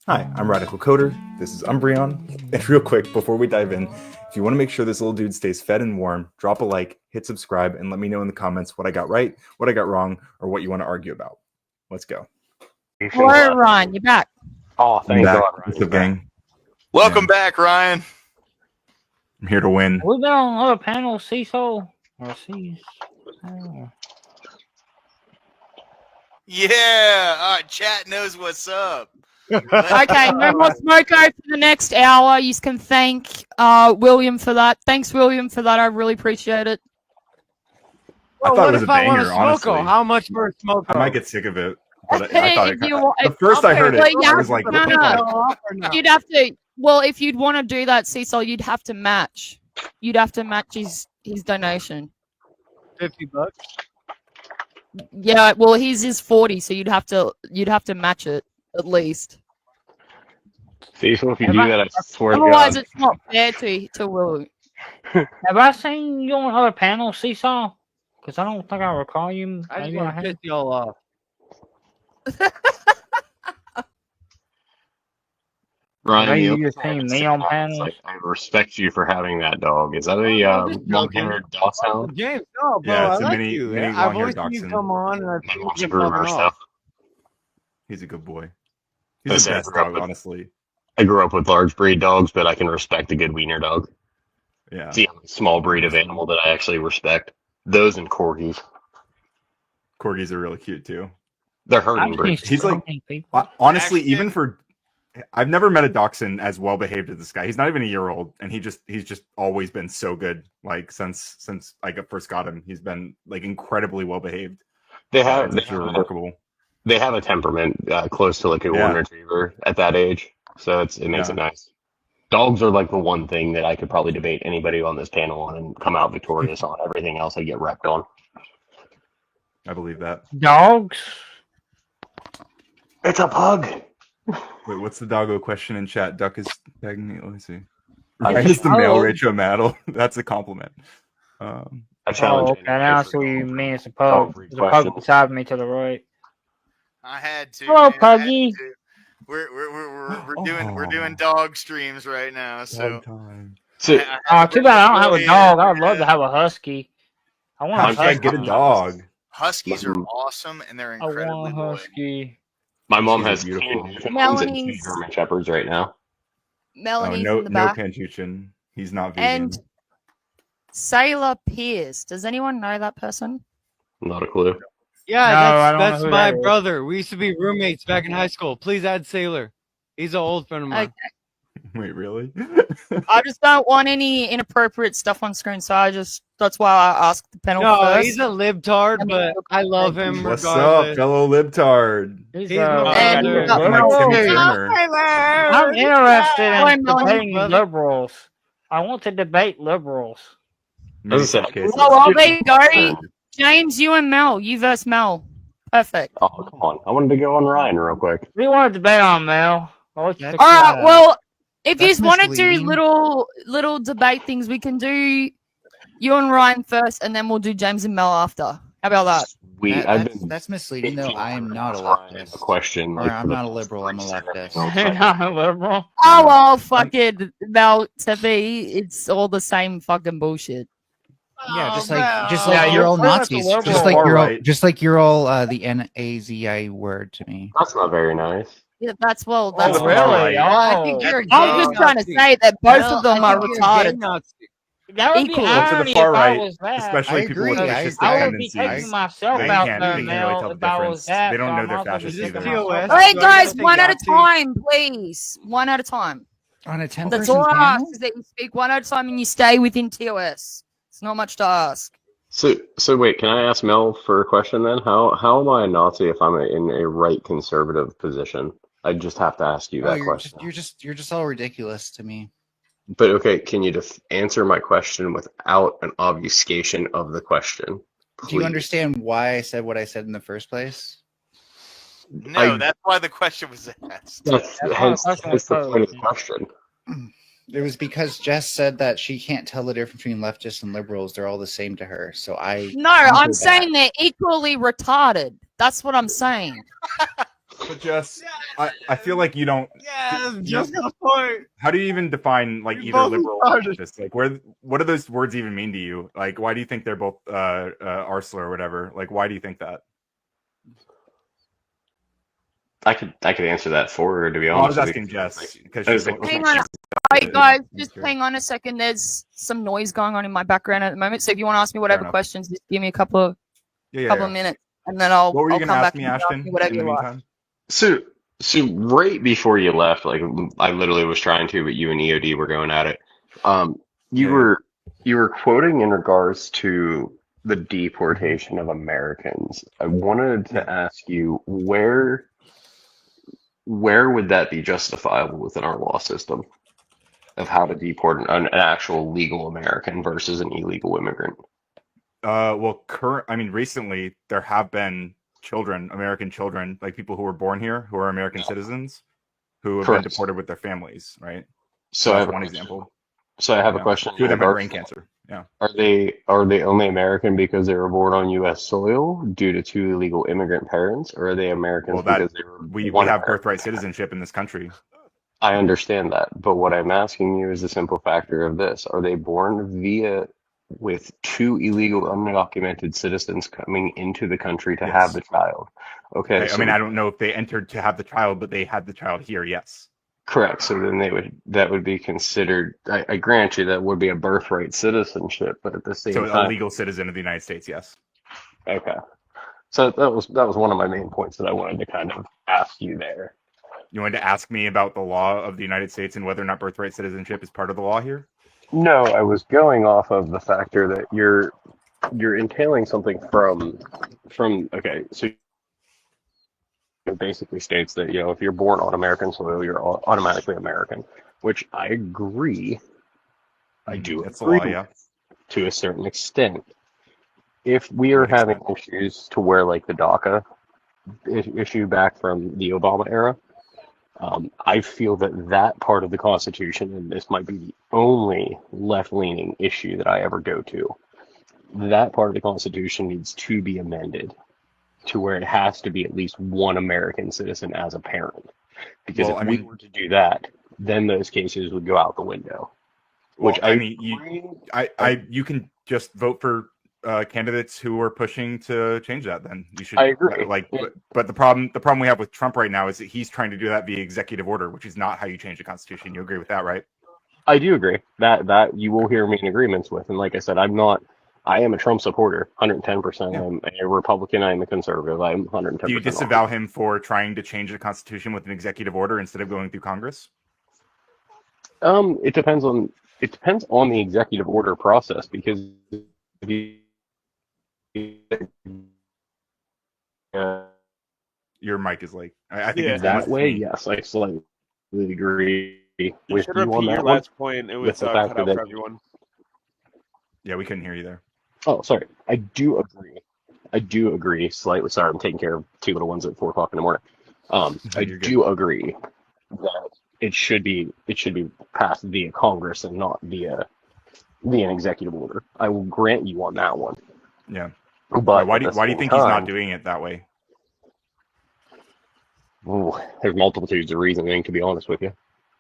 Hi, I'm Radical Coder. This is Umbreon. And real quick, before we dive in, if you want to make sure this little dude stays fed and warm, drop a like, hit subscribe, and let me know in the comments what I got right, what I got wrong, or what you want to argue about. Let's go. Hello, Ryan. You're back. Oh, thank God, Ryan. What's up, gang? Welcome back, Ryan. I'm here to win. We've been on other panels, Cecil. Or C's. Yeah, chat knows what's up. Okay, no more smoko for the next hour. You can thank William for that. Thanks, William, for that. I really appreciate it. I thought it was a banger, honestly. How much for a smoko? I might get sick of it. But I thought If first I heard it, well, I was like, what the fuck? You'd have to. Well, if you'd want to do that, Cecil, you'd have to match. You'd have to match his donation. $50. Yeah, well, his is 40, so you'd have to match it at least. Cecil, if you do that, I swear to Otherwise, God. it's not fair to Will. Have I seen you on other panels, Cecil? Because I don't think I recall you. I just Maybe want to piss y'all off. Ryan, you the just only seen thing me I on can say panels. is I respect you for having that dog. Is that a long-haired dachshund? James, no, bro, Yeah, it's I a like mini you. long-haired I've always seen you dachshund. come on, and My I've mom's seen a you fucking groomer, so off. He's a good boy. I He's the said I best grew up dog, with- honestly. I grew up with large breed dogs, but I can respect a good wiener dog. Yeah. It's the only small breed of animal that I actually respect. Those and corgis. Corgis are really cute, too. They're I've herding seen breeds. He's like- so many people. Honestly, Ashton- even for I've never met a dachshund as well behaved as this guy. He's not even a year old, and he's just always been so good. Like since I first got him, he's been like incredibly well behaved. They have It's actually remarkable. they have a temperament close to like a golden retriever at that age, so it makes it nice. Dogs are like the one thing that I could probably debate anybody on this panel on and come out victorious on. Everything else I get wrecked on. I believe that. Dogs? It's a pug. Wait, what's the doggo question in chat? Duck is tagging me. Let me see. I Ryan is the male Oh. Rachel Maddow. That's a compliment. I Oh, challenge okay. Now I see what you mean. It's a pug. Read There's a pug questions. beside me to the right. I had to. Hello, man, I had Puggy. to. We're Oh. doing dog streams right now. So Dog time. So, Oh, too bad I don't have a dog. I would love to have a husky. I want How a should I husky. get a dog? Huskies are awesome and they're I incredibly want a loyal. husky. my mom She's has beautiful. 10 Newfoundlands and 2 Melanie's- German Shepherds right now. Melanie's no, in the no back. Panchuchin. He's not vegan. And Sailor Pierce. Does anyone know that person? Not a clue. Yeah, No, I don't know that's who my that is. brother. We used to be roommates back in high school. Please add Sailor. He's an old friend of mine. Wait, really? I just don't want any inappropriate stuff on screen, so that's why I asked the panel No, first. he's a libtard, but I love him What's up, regardless. fellow libtard? He's He's my And brother. we got I'm like Mel Timmy too. Turner. I'm interested Hi, in Melanie. debating Brother. liberals. I want to debate liberals. Many As I said, such cases. Well, there you go. James, you and Mel. You versus Mel. Perfect. Oh, come on. I wanted to go on Ryan real quick. We want to debate on Mel. I'll let you That's- pick All that right. out. Well, if you That's want to do misleading. little debate things, we can do you and Ryan first, and then we'll do James and Mel after. How about that? That's misleading, though. I am not a Ryan a leftist. question. Or like, I'm for the not a past liberal, I'm a 3 leftist. seconds. You're not a liberal. Oh well, fucking Mel, Tiffy. It's all the same fucking bullshit. Yeah, just Oh, like Yeah, you're you're all pretty much a Nazis. liberal. Just like you're all, Right. just like you're all the Nazi word to me. That's not very nice. Yeah, that's the Oh, far really? right. I think Oh. you're a I'm gay just trying to Nazi. say that both Mel, of them I are think you're a gay retarded. Nazi. That would be Equal. Well, to the irony far if right, I was that. especially I people with agree. fascist I would be tendencies. taking myself They out can't- there, they can't really Mel, tell the if I was difference. that. They don't so know I'm they're also fascist taking either. myself TOS. out. All right, Do I guys, get to one at a Yahtzee? time, please. One at a time. On a That's 10-person all I ask panel. is that you speak one at a time and you stay within TOS. It's not much to ask. So wait, can I ask Mel for a question then? How am I a Nazi if I'm in a right conservative position? I just have to ask you Oh, that you're question. you're just all ridiculous to me. But okay, can you answer my question without an obfuscation of the question? Please. Do you understand why I said what I said in the first place? No, that's why the question was asked. That's That's hence, why the question hence the was point of the posed. question. It was because Jess said that she can't tell the difference between leftists and liberals. They're all the same to her. So I No, I'm countered saying they're equally retarded. That's what I'm saying. But Jess, I feel like you don't. Yeah, just got a point. How do you even define like We either both liberal or started. leftist? Like, what do those words even mean to you? Like, why do you think they're both arsler or whatever? Like, why do you think that? I could answer that for her, to be Well, I was honest with asking you. Jess because I she's was like, Hang on. Wait, guys, just hang on a second. There's some noise going on in my background at the moment. So if you want to ask me whatever enough. questions, just give me a couple of Yeah. minutes, and then I'll What were you I'll going to come ask back me, and ask Ashton? you whatever In the you like. meantime, So right before you left, like I literally was trying to, but you and EOD were going at it. You were quoting in regards to the deportation of Americans. I wanted to ask you where would that be justifiable within our law system of how to deport an actual legal American versus an illegal immigrant? Well, recently there have been American children, like people who were born here, who are American citizens, who have Correct. been deported with their families, right? So I that's have one a question. example. So I have a question. Two of them had regards brain cancer. Yeah. Are they only American because they were born on U.S. soil due to two illegal immigrant parents, or are they Americans because they were we one have American birthright parent? citizenship in this country. I understand that, but what I'm asking you is the simple factor of this: are they born with two illegal undocumented citizens coming into the country to have the child? Okay, I don't know if they entered to have the child, but they had the child here. Yes. correct. So then that would be considered. I grant you that would be a birthright citizenship, but at the same So time, a legal citizen of the United States. Yes. okay. So that was one of my main points that I wanted to kind of ask you there. You wanted to ask me about the law of the United States and whether or not birthright citizenship is part of the law here? No, I was going off of the factor that you're entailing something from okay, so it basically states that, if you're born on American soil, you're automatically American, which I agree. I do That's the agree law, yeah. to a certain extent. If we are having issues to where like the DACA issue back from the Obama era, I feel that part of the Constitution, and this might be the only left-leaning issue that I ever go to, that part of the Constitution needs to be amended to where it has to be at least one American citizen as a parent. Because if we were to do that, then those cases would go out the window. Which you can just vote for candidates who are pushing to change that. Then you should. I agree. But the problem we have with Trump right now is that he's trying to do that via executive order, which is not how you change the Constitution. You agree with that, right? I do agree that you will hear me in agreements with. And like I said, I am a Trump supporter, 110%. Yeah. I'm a Republican. I'm a conservative. I'm 110%. Do you disavow him for trying to change the Constitution with an executive order instead of going through Congress? It depends on the executive order process, because your mic is like, I think it's that way. Yes, I slightly agree with should you on repeat that your one. last point. It was cut out for everyone. Yeah, we couldn't hear you there. Oh, sorry. I do agree slightly. Sorry, I'm taking care of two little ones at 4:00 in the morning. I do agree that it should be passed via Congress and not via an executive order. I will grant you on that one. Yeah. But why do you think he's not doing it that way? Ooh, there's multitudes of reasoning, to be honest with you.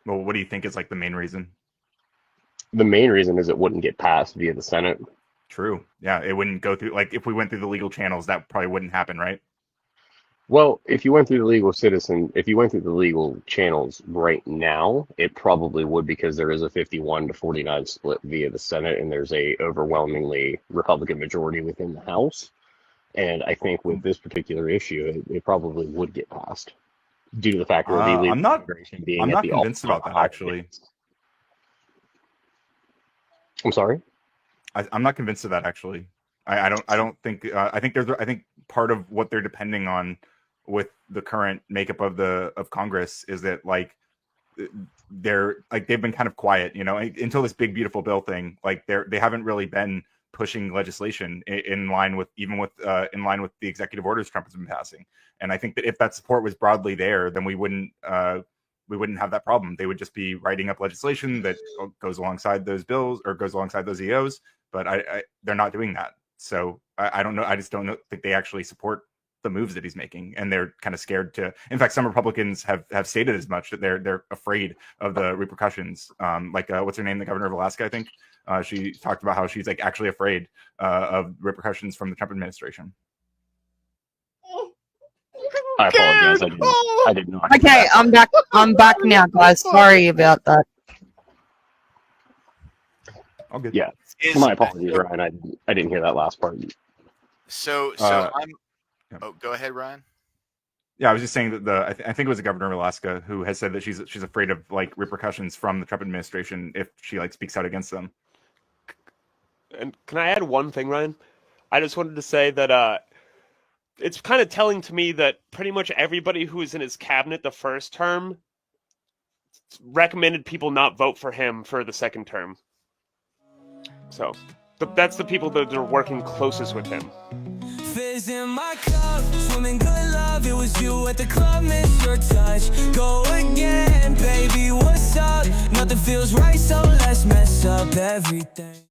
Well, what do you think is like the main reason? The main reason is it wouldn't get passed via the Senate. True. Yeah, it wouldn't go through. Like, if we went through the legal channels, that probably wouldn't happen, right? Well, if you went through the legal channels right now, it probably would, because there is a 51-49 split via the Senate, and there's a overwhelmingly Republican majority within the House. And I think with this particular issue, it probably would get passed due to the fact of the illegal immigration being I'm at not the convinced about that, actually. I'm sorry? I'm not convinced of that, actually. I don't think. I think part of what they're depending on with the current makeup of Congress is that they've been kind of quiet, until this big beautiful bill thing. Like they haven't really been pushing legislation in line with the executive orders Trump has been passing. And I think that if that support was broadly there, then we wouldn't have that problem. They would just be writing up legislation that goes alongside those bills or goes alongside those EOs. But they're not doing that. So I don't know. I just don't think they actually support the moves that he's making, and they're kind of scared to. In fact, some Republicans have stated as much, that they're afraid of the repercussions. Like what's her name, the governor of Alaska, I think. She talked about how she's like actually afraid of repercussions from the Trump administration. I apologize. I did not. Okay, I'm back. I'm back now, guys. Sorry about that. All good. Yeah. My apologies, Ryan. I didn't hear that last part. So Oh, go ahead, Ryan. Yeah, I was just saying that I think it was the governor of Alaska who has said that she's afraid of like repercussions from the Trump administration if she like speaks out against them. And can I add one thing, Ryan? I just wanted to say that it's kind of telling to me that pretty much everybody who was in his cabinet the first term recommended people not vote for him for the second term. So that's the people that are working closest with him. Fizz in my cup, swimming good love. It was you at the club, miss your touch. Go again, baby, what's up? Nothing feels right, so let's mess up everything.